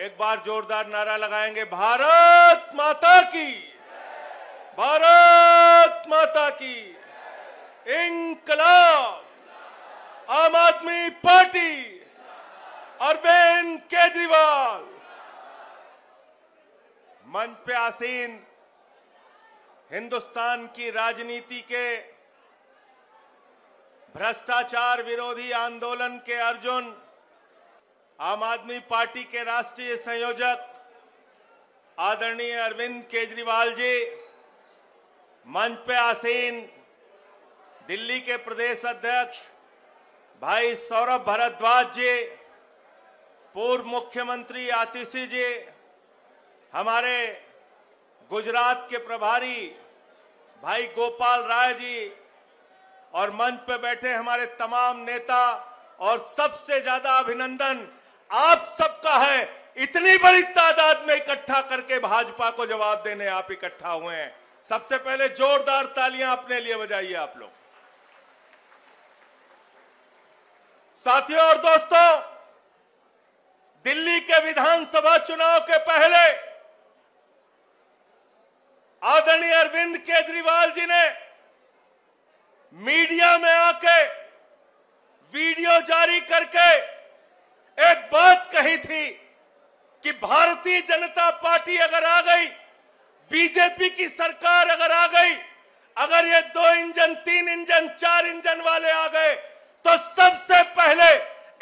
एक बार जोरदार नारा लगाएंगे, भारत माता की, भारत माता की, इंकलाब, आम आदमी पार्टी, अरविंद केजरीवाल। मंच पे आसीन हिंदुस्तान की राजनीति के भ्रष्टाचार विरोधी आंदोलन के अर्जुन, आम आदमी पार्टी के राष्ट्रीय संयोजक आदरणीय अरविंद केजरीवाल जी, मंच पे आसीन दिल्ली के प्रदेश अध्यक्ष भाई सौरभ भारद्वाज जी, पूर्व मुख्यमंत्री आतिशी जी, हमारे गुजरात के प्रभारी भाई गोपाल राय जी और मंच पे बैठे हमारे तमाम नेता, और सबसे ज्यादा अभिनंदन आप सबका है, इतनी बड़ी तादाद में इकट्ठा करके भाजपा को जवाब देने आप इकट्ठा हुए हैं। सबसे पहले जोरदार तालियां अपने लिए बजाइए आप लोग। साथियों और दोस्तों, दिल्ली के विधानसभा चुनाव के पहले आदरणीय अरविंद केजरीवाल जी ने मीडिया में आके वीडियो जारी करके एक बात कही थी कि भारतीय जनता पार्टी अगर आ गई, बीजेपी की सरकार अगर आ गई, अगर ये 2 इंजन, 3 इंजन, 4 इंजन वाले आ गए, तो सबसे पहले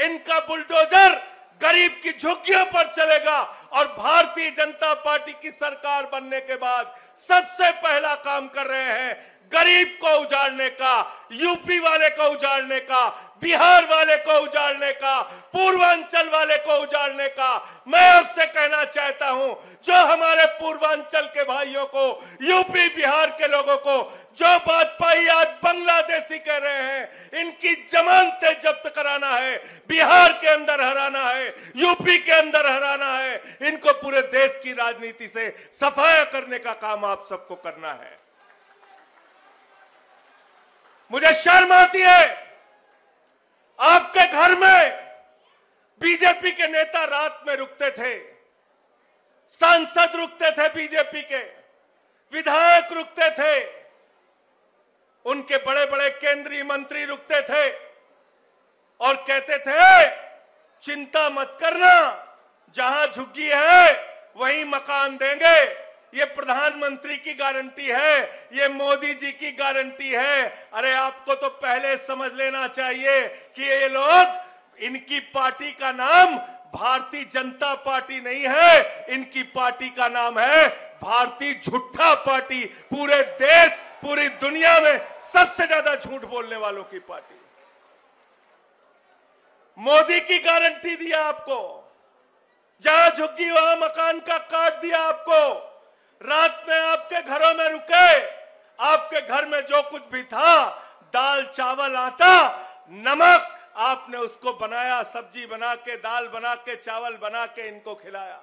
इनका बुलडोजर गरीब की झुग्गियों पर चलेगा, और भारतीय जनता पार्टी की सरकार बनने के बाद सबसे पहला काम कर रहे हैं गरीब को उजाड़ने का, यूपी वाले को उजाड़ने का, बिहार वाले को उजाड़ने का, पूर्वांचल वाले को उजाड़ने का। मैं आपसे कहना चाहता हूं, जो हमारे पूर्वांचल के भाइयों को, यूपी बिहार के लोगों को जो वाजपेयी आज बांग्लादेशी कह रहे हैं, इनकी जमानतें जब्त कराना है, बिहार के अंदर हराना है, यूपी के अंदर हराना है, इनको पूरे देश की राजनीति से सफाया करने का काम आप सबको करना है। मुझे शर्म आती है, आपके घर में बीजेपी के नेता रात में रुकते थे, सांसद रुकते थे, बीजेपी के विधायक रुकते थे, उनके बड़े बड़े केंद्रीय मंत्री रुकते थे और कहते थे चिंता मत करना, जहां झुग्गी है वहीं मकान देंगे, ये प्रधानमंत्री की गारंटी है, ये मोदी जी की गारंटी है। अरे आपको तो पहले समझ लेना चाहिए कि ये लोग, इनकी पार्टी का नाम भारतीय जनता पार्टी नहीं है, इनकी पार्टी का नाम है भारतीय झूठा पार्टी। पूरे देश, पूरी दुनिया में सबसे ज्यादा झूठ बोलने वालों की पार्टी। मोदी की गारंटी दिया आपको, जहां झुग्गी वहां मकान का काट दिया आपको, रात में आपके घरों में रुके, आपके घर में जो कुछ भी था, दाल चावल आटा नमक, आपने उसको बनाया, सब्जी बना के, दाल बना के, चावल बना के इनको खिलाया।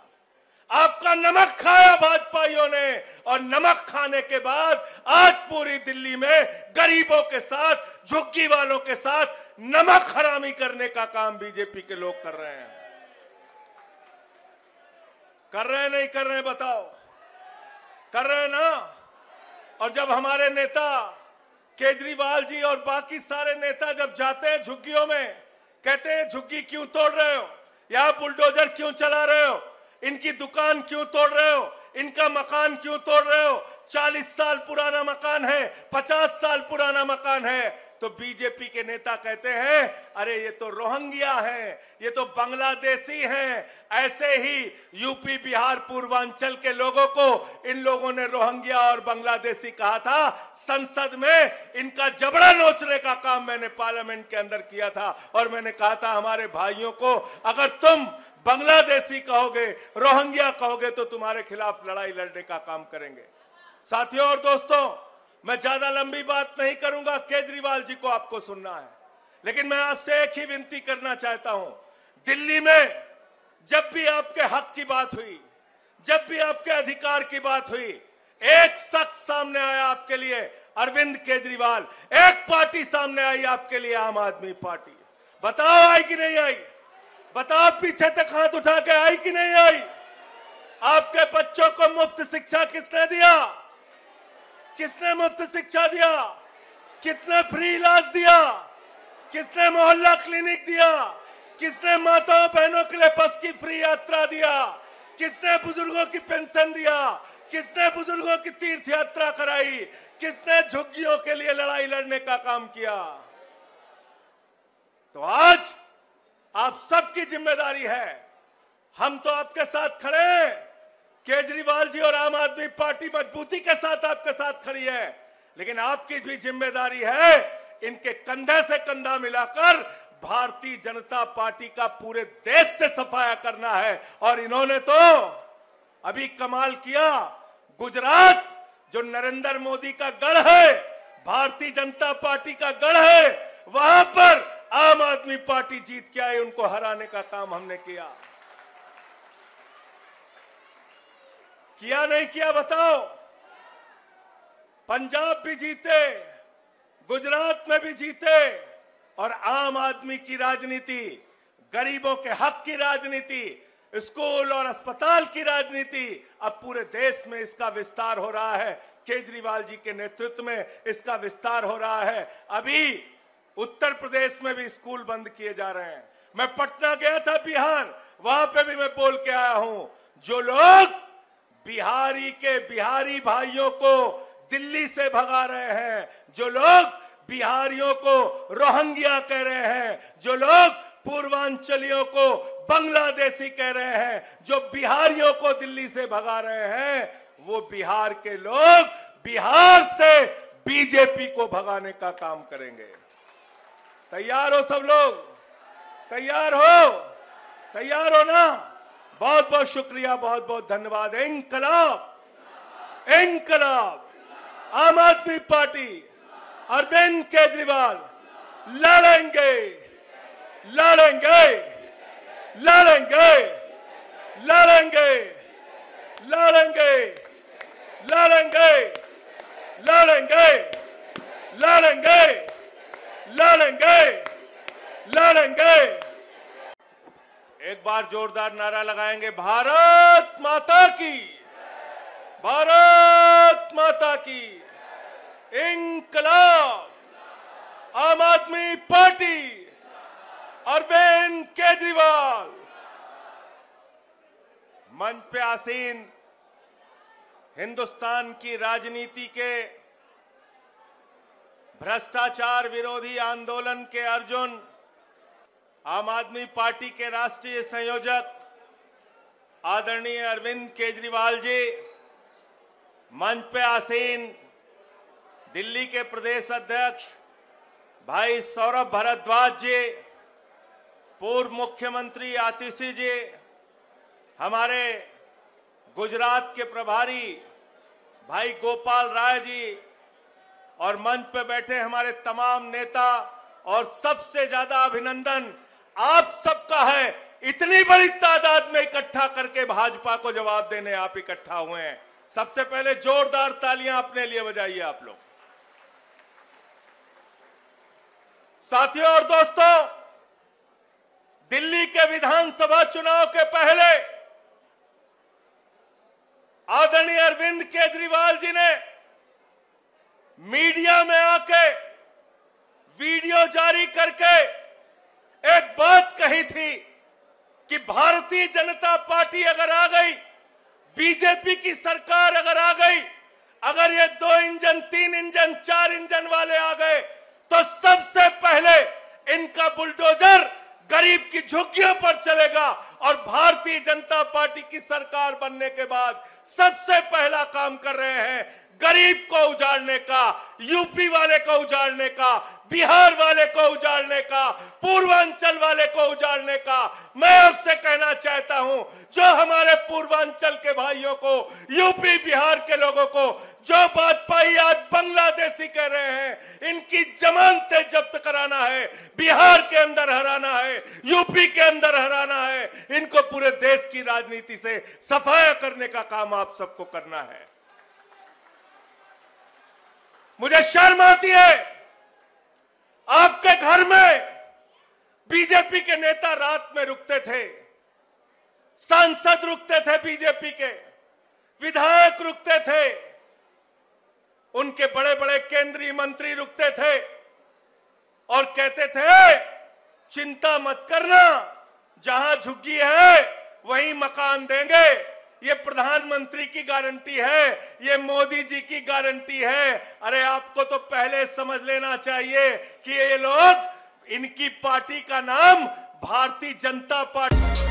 आपका नमक खाया भाजपाइयों ने, और नमक खाने के बाद आज पूरी दिल्ली में गरीबों के साथ, झुग्गी वालों के साथ नमक हरामी करने का काम बीजेपी के लोग कर रहे हैं। कर रहे हैं नहीं कर रहे हैं बताओ? कर रहे हैं ना? और जब हमारे नेता केजरीवाल जी और बाकी सारे नेता जब जाते हैं झुग्गियों में, कहते हैं झुग्गी क्यों तोड़ रहे हो, यहां बुलडोजर क्यों चला रहे हो, इनकी दुकान क्यों तोड़ रहे हो, इनका मकान क्यों तोड़ रहे हो, 40 साल पुराना मकान है, 50 साल पुराना मकान है, तो बीजेपी के नेता कहते हैं अरे ये तो रोहिंग्या हैं, ये तो बांग्लादेशी हैं। ऐसे ही यूपी बिहार पूर्वांचल के लोगों को इन लोगों ने रोहिंग्या और बांग्लादेशी कहा था। संसद में इनका जबड़ा नोचने का काम मैंने पार्लियामेंट के अंदर किया था, और मैंने कहा था हमारे भाइयों को अगर तुम बांग्लादेशी कहोगे, रोहिंग्या कहोगे, तो तुम्हारे खिलाफ लड़ाई लड़ने का काम करेंगे। साथियों और दोस्तों, मैं ज्यादा लंबी बात नहीं करूंगा, केजरीवाल जी को आपको सुनना है, लेकिन मैं आपसे एक ही विनती करना चाहता हूं। दिल्ली में जब भी आपके हक की बात हुई, जब भी आपके अधिकार की बात हुई, एक शख्स सामने आया आपके लिए, अरविंद केजरीवाल। एक पार्टी सामने आई आपके लिए, आम आदमी पार्टी। बताओ आई कि नहीं आई? बताओ पीछे तक हाथ उठा के आई कि नहीं आई? आपके बच्चों को मुफ्त शिक्षा किसने दिया? किसने मुफ्त शिक्षा दिया? कितने फ्री इलाज दिया? किसने मोहल्ला क्लिनिक दिया? किसने माताओं बहनों के लिए बस की फ्री यात्रा दिया? किसने बुजुर्गों की पेंशन दिया? किसने बुजुर्गों की तीर्थ यात्रा कराई? किसने झुग्गियों के लिए लड़ाई लड़ने का काम किया? तो आज आप सबकी जिम्मेदारी है। हम तो आपके साथ खड़े हैं। केजरीवाल जी और आम आदमी पार्टी मजबूती के साथ आपके साथ खड़ी है, लेकिन आपकी भी जिम्मेदारी है इनके कंधे से कंधा मिलाकर भारतीय जनता पार्टी का पूरे देश से सफाया करना है। और इन्होंने तो अभी कमाल किया। गुजरात जो नरेंद्र मोदी का गढ़ है, भारतीय जनता पार्टी का गढ़ है, वहां पर आम आदमी पार्टी जीत के आई। उनको हराने का काम हमने किया नहीं किया? बताओ। पंजाब भी जीते, गुजरात में भी जीते, और आम आदमी की राजनीति, गरीबों के हक की राजनीति, स्कूल और अस्पताल की राजनीति, अब पूरे देश में इसका विस्तार हो रहा है। केजरीवाल जी के नेतृत्व में इसका विस्तार हो रहा है। अभी उत्तर प्रदेश में भी स्कूल बंद किए जा रहे हैं। मैं पटना गया था, बिहार, वहां पे भी मैं बोल के आया हूं। जो लोग बिहारी भाइयों को दिल्ली से भगा रहे हैं, जो लोग बिहारियों को रोहिंग्या कह रहे हैं, जो लोग पूर्वांचलियों को बांग्लादेशी कह रहे हैं, जो बिहारियों को दिल्ली से भगा रहे हैं, वो बिहार के लोग बिहार से बीजेपी को भगाने का काम करेंगे। तैयार हो सब लोग? तैयार हो? तैयार हो ना? बहुत बहुत शुक्रिया, बहुत बहुत धन्यवाद। इंकलाब, इंकलाब, आम आदमी पार्टी, अरविंद केजरीवाल लड़ेंगे, लड़ेंगे, लड़ेंगे, लड़ेंगे, लड़ेंगे, लड़ेंगे, लड़ेंगे, लड़ेंगे, लड़ेंगे, लड़ेंगे। एक बार जोरदार नारा लगाएंगे, भारत माता की, भारत माता की। इंकलाब, आम आदमी पार्टी, अरविंद केजरीवाल। मंच पे आसीन हिंदुस्तान की राजनीति के भ्रष्टाचार विरोधी आंदोलन के अर्जुन, आम आदमी पार्टी के राष्ट्रीय संयोजक आदरणीय अरविंद केजरीवाल जी, मंच पे आसीन दिल्ली के प्रदेश अध्यक्ष भाई सौरभ भारद्वाज जी, पूर्व मुख्यमंत्री आतिशी जी, हमारे गुजरात के प्रभारी भाई गोपाल राय जी, और मंच पे बैठे हमारे तमाम नेता, और सबसे ज्यादा अभिनंदन आप सबका है। इतनी बड़ी तादाद में इकट्ठा करके भाजपा को जवाब देने आप इकट्ठा हुए हैं। सबसे पहले जोरदार तालियां अपने लिए बजाइए आप लोग। साथियों और दोस्तों, दिल्ली के विधानसभा चुनाव के पहले आदरणीय अरविंद केजरीवाल जी ने मीडिया में आके वीडियो जारी करके एक बात कही थी कि भारतीय जनता पार्टी अगर आ गई, बीजेपी की सरकार अगर आ गई, अगर ये 2 इंजन, 3 इंजन, 4 इंजन वाले आ गए, तो सबसे पहले इनका बुलडोजर गरीब की झुग्गियों पर चलेगा। और भारतीय जनता पार्टी की सरकार बनने के बाद सबसे पहला काम कर रहे हैं गरीब को उजाड़ने का, यूपी वाले को उजाड़ने का, बिहार वाले को उजाड़ने का, पूर्वांचल वाले को उजाड़ने का। मैं आपसे कहना चाहता हूं, जो हमारे पूर्वांचल के भाइयों को, यूपी बिहार के लोगों को जो बात पाई आज बांग्लादेशी कह रहे हैं, इनकी जमानतें जब्त कराना है, बिहार के अंदर हराना है, यूपी के अंदर हराना है, इनको पूरे देश की राजनीति से सफाया करने का काम आप सबको करना है। मुझे शर्म आती है आपके घर में बीजेपी के नेता रात में रुकते थे, सांसद रुकते थे, बीजेपी के विधायक रुकते थे, उनके बड़े बड़े केंद्रीय मंत्री रुकते थे और कहते थे चिंता मत करना, जहां झुग्गी है वहीं मकान देंगे। ये प्रधानमंत्री की गारंटी है, ये मोदी जी की गारंटी है। अरे आपको तो पहले समझ लेना चाहिए कि ये लोग, इनकी पार्टी का नाम भारतीय जनता पार्टी